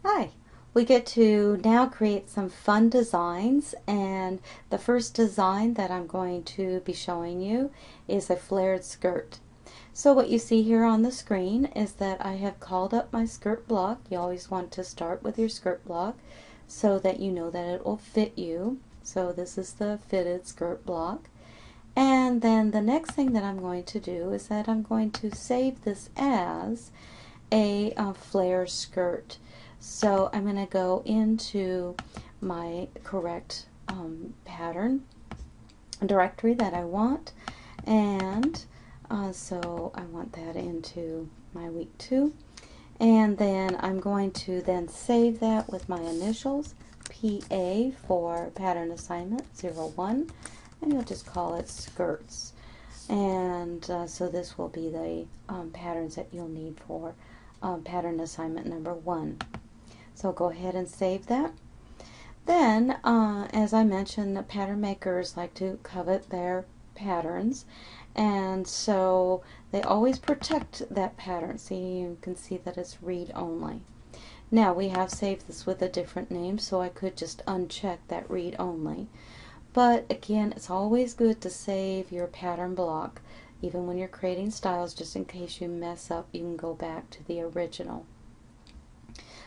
Hi, we get to now create some fun designs, and the first design that I'm going to be showing you is a flared skirt. So what you see here on the screen is that I have called up my skirt block. You always want to start with your skirt block so that you know that it will fit you. So this is the fitted skirt block. And then the next thing that I'm going to do is that I'm going to save this as a flare skirt. So I'm going to go into my correct pattern directory that I want, and so I want that into my week 2, and then I'm going to then save that with my initials, PA for pattern assignment 01, and you'll just call it skirts. And so this will be the patterns that you'll need for pattern assignment number 1. So go ahead and save that. Then, as I mentioned, the pattern makers like to covet their patterns, and so they always protect that pattern. See, you can see that it's read only. Now we have saved this with a different name, so I could just uncheck that read only. But again, it's always good to save your pattern block, even when you're creating styles, just in case you mess up, you can go back to the original.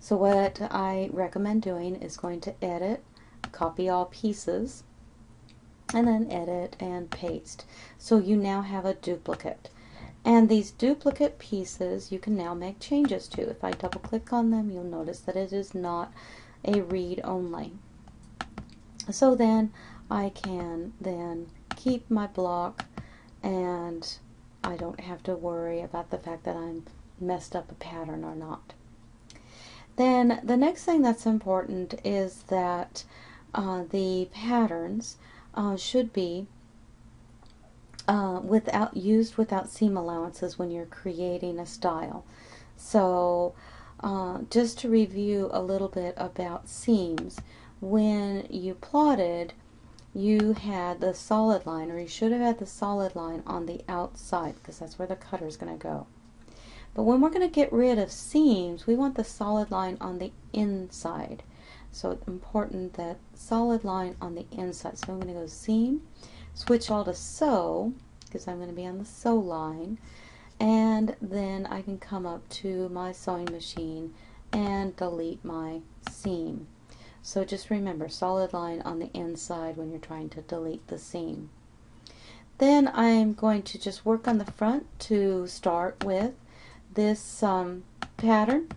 So what I recommend doing is going to edit, copy all pieces, and then edit and paste. So you now have a duplicate. And these duplicate pieces you can now make changes to. If I double click on them, you'll notice that it is not a read only. So then I can then keep my block, and I don't have to worry about the fact that I'm messed up a pattern or not. Then the next thing that's important is that the patterns should be used without seam allowances when you're creating a style. So just to review a little bit about seams, when you plotted, you had the solid line, or you should have had the solid line on the outside, because that's where the cutter is going to go. But when we're going to get rid of seams, we want the solid line on the inside. So it's important that solid line on the inside. So I'm going to go seam, switch all to sew, because I'm going to be on the sew line, and then I can come up to my sewing machine and delete my seam. So just remember, solid line on the inside when you're trying to delete the seam. Then I'm going to just work on the front to start with this pattern.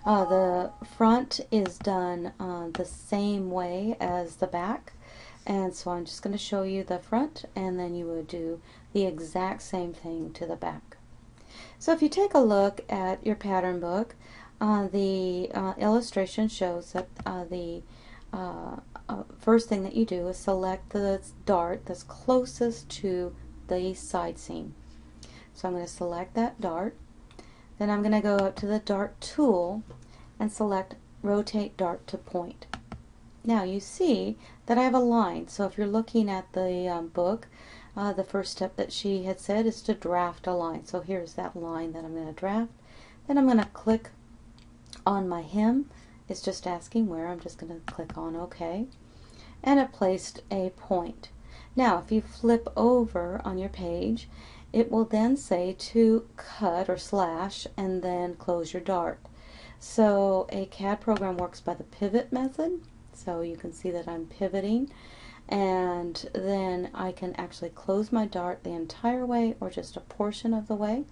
The front is done the same way as the back, and so I'm just going to show you the front, and then you would do the exact same thing to the back. So if you take a look at your pattern book, the illustration shows that the first thing that you do is select the dart that's closest to the side seam. So I'm going to select that dart. Then I'm going to go up to the dart tool and select rotate dart to point. Now you see that I have a line. So if you're looking at the book, the first step that she had said is to draft a line. So here's that line that I'm going to draft. Then I'm going to click on my hem. It's just asking where. I'm just going to click on OK. And it placed a point. Now if you flip over on your page, it will then say to cut or slash and then close your dart. So a CAD program works by the pivot method. So you can see that I'm pivoting, and then I can actually close my dart the entire way or just a portion of the way.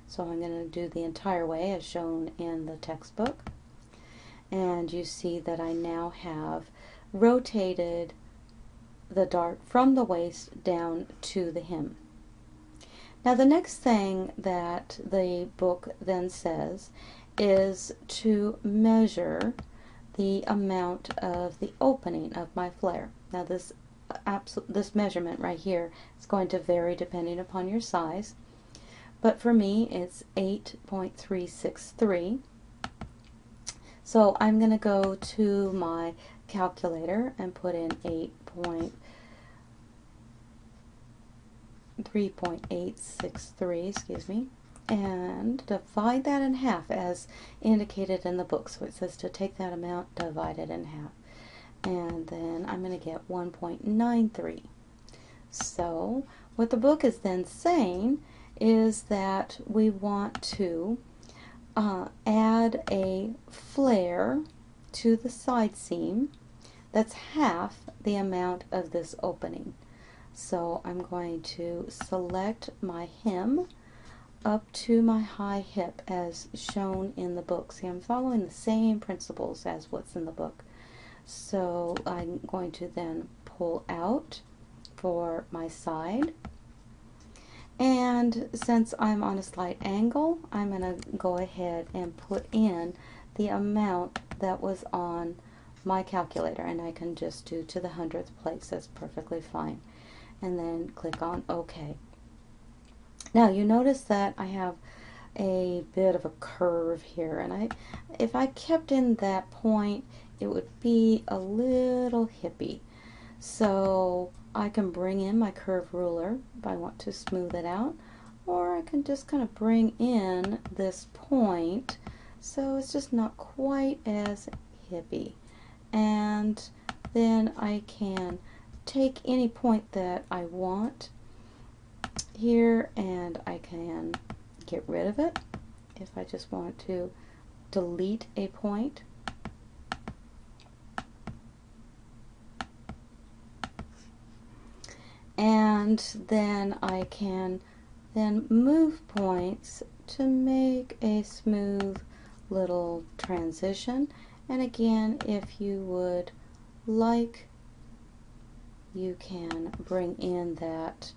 So I'm going to do the entire way as shown in the textbook. And you see that I now have rotated the dart from the waist down to the hem. Now the next thing that the book then says is to measure the amount of the opening of my flare. Now this measurement right here is going to vary depending upon your size, but for me it's 8.363. So I'm going to go to my calculator and put in 3.863, excuse me, and divide that in half as indicated in the book. So it says to take that amount, divide it in half. And then I'm going to get 1.93. So what the book is then saying is that we want to add a flare to the side seam that's half the amount of this opening. So I'm going to select my hem up to my high hip as shown in the book. See, I'm following the same principles as what's in the book. So I'm going to then pull out for my side. And since I'm on a slight angle, I'm going to go ahead and put in the amount that was on my calculator, and I can just do to the 100th place. That's perfectly fine. And then click on OK. Now you notice that I have a bit of a curve here, and if I kept in that point, it would be a little hippie. So I can bring in my curve ruler if I want to smooth it out, or I can just kind of bring in this point so it's just not quite as hippie. And then I can take any point that I want here and I can get rid of it if I just want to delete a point. And then I can then move points to make a smooth little transition. And again, if you would like, you can bring in that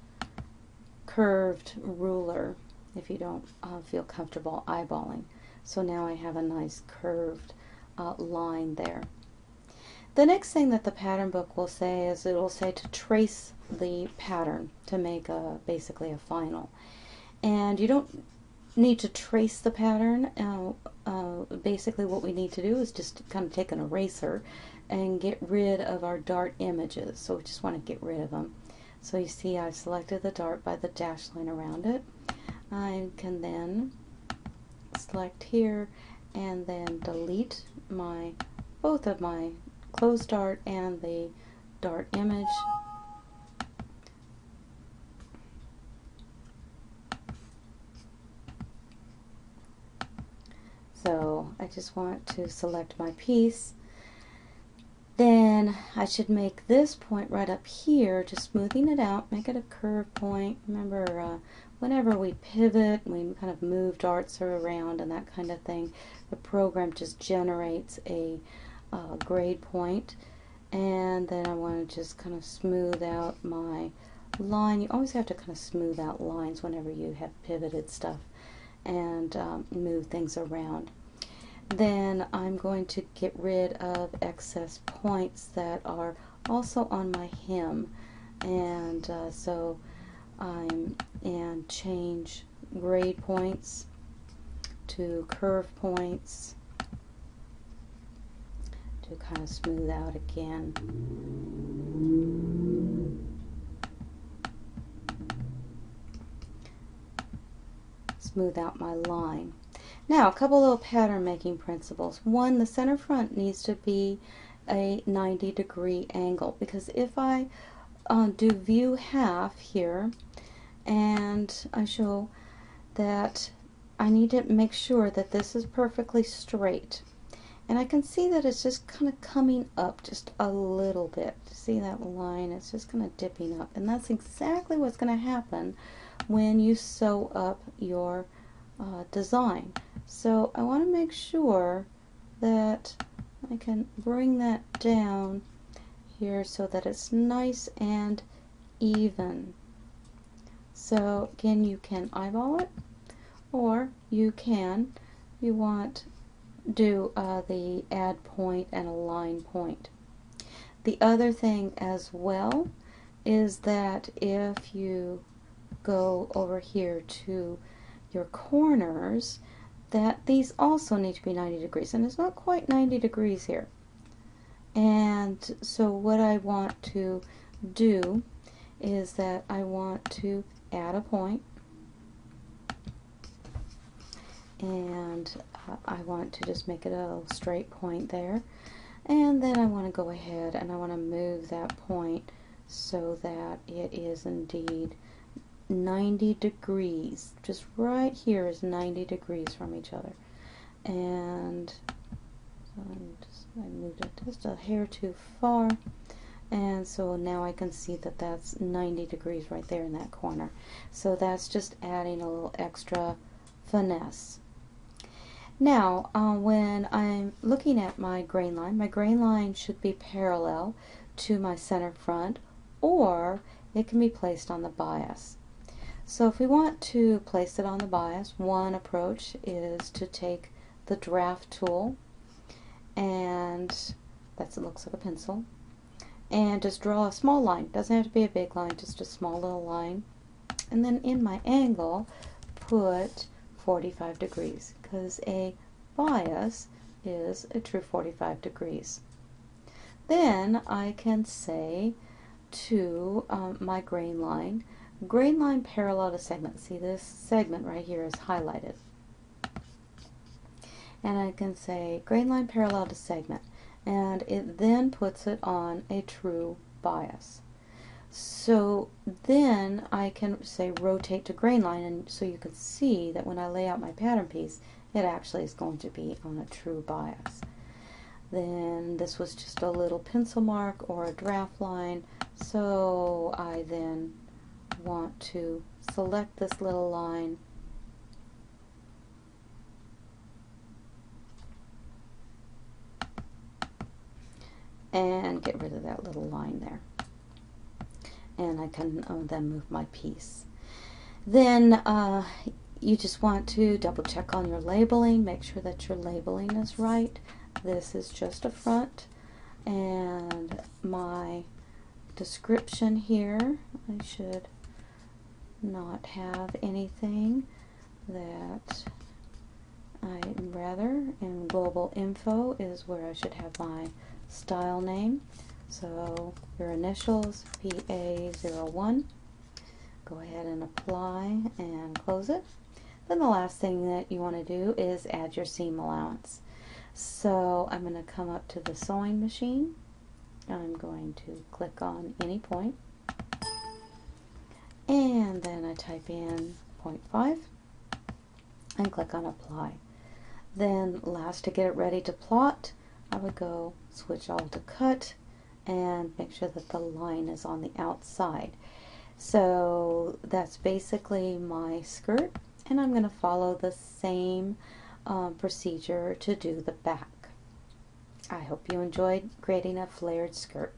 curved ruler if you don't feel comfortable eyeballing. So now I have a nice curved line there. The next thing that the pattern book will say is it will say to trace the pattern to make basically a final. And you don't need to trace the pattern. Basically what we need to do is just kind of take an eraser and get rid of our dart images. So we just want to get rid of them. So you see I've selected the dart by the dash line around it. I can then select here and then delete both of my closed dart and the dart image. So I just want to select my piece. Then I should make this point right up here, just smoothing it out, make it a curve point. Remember, whenever we pivot, we kind of move darts around and that kind of thing, the program just generates a grade point. And then I want to just kind of smooth out my line. You always have to kind of smooth out lines whenever you have pivoted stuff and move things around. Then I'm going to get rid of excess points that are also on my hem, and and change grade points to curve points to kind of smooth out again. Smooth out my line. Now, a couple little pattern making principles. One, the center front needs to be a 90-degree angle, because if I do view half here and I show that I need to make sure that this is perfectly straight, and I can see that it's just kind of coming up just a little bit. See that line? It's just kind of dipping up, and that's exactly what's going to happen when you sew up your design. So I want to make sure that I can bring that down here so that it's nice and even. So again, you can eyeball it, or you can, if you want, do the add point and align point. The other thing as well is that if you go over here to your corners, that these also need to be 90 degrees, and it's not quite 90 degrees here. And so what I want to do is that I want to add a point, and I want to just make it a straight point there. And then I want to go ahead and I want to move that point so that it is indeed 90 degrees. Just right here is 90 degrees from each other. And I moved it just a hair too far. And so now I can see that that's 90 degrees right there in that corner. So that's just adding a little extra finesse. Now, when I'm looking at my grain line should be parallel to my center front, or it can be placed on the bias. So if we want to place it on the bias, one approach is to take the draft tool, and it looks like a pencil, and just draw a small line. Doesn't have to be a big line, just a small little line. And then in my angle, put 45 degrees, because a bias is a true 45 degrees. Then I can say to my grain line parallel to segment. See, this segment right here is highlighted. And I can say grain line parallel to segment, and it then puts it on a true bias. So then I can say rotate to grain line, and so you can see that when I lay out my pattern piece, it actually is going to be on a true bias. Then this was just a little pencil mark or a draft line, so I then want to select this little line and get rid of that little line there. And I can then move my piece. Then you just want to double check on your labeling, make sure that your labeling is right. This is just a front, and my description here, I should not have anything that I'd rather, and global info is where I should have my style name. So your initials, PA01. Go ahead and apply and close it. Then the last thing that you want to do is add your seam allowance. So I'm going to come up to the sewing machine. I'm going to click on any point, and then I type in 0.5 and click on apply. Then last, to get it ready to plot, I would go switch all to cut and make sure that the line is on the outside. So that's basically my skirt, and I'm going to follow the same procedure to do the back. I hope you enjoyed creating a flared skirt.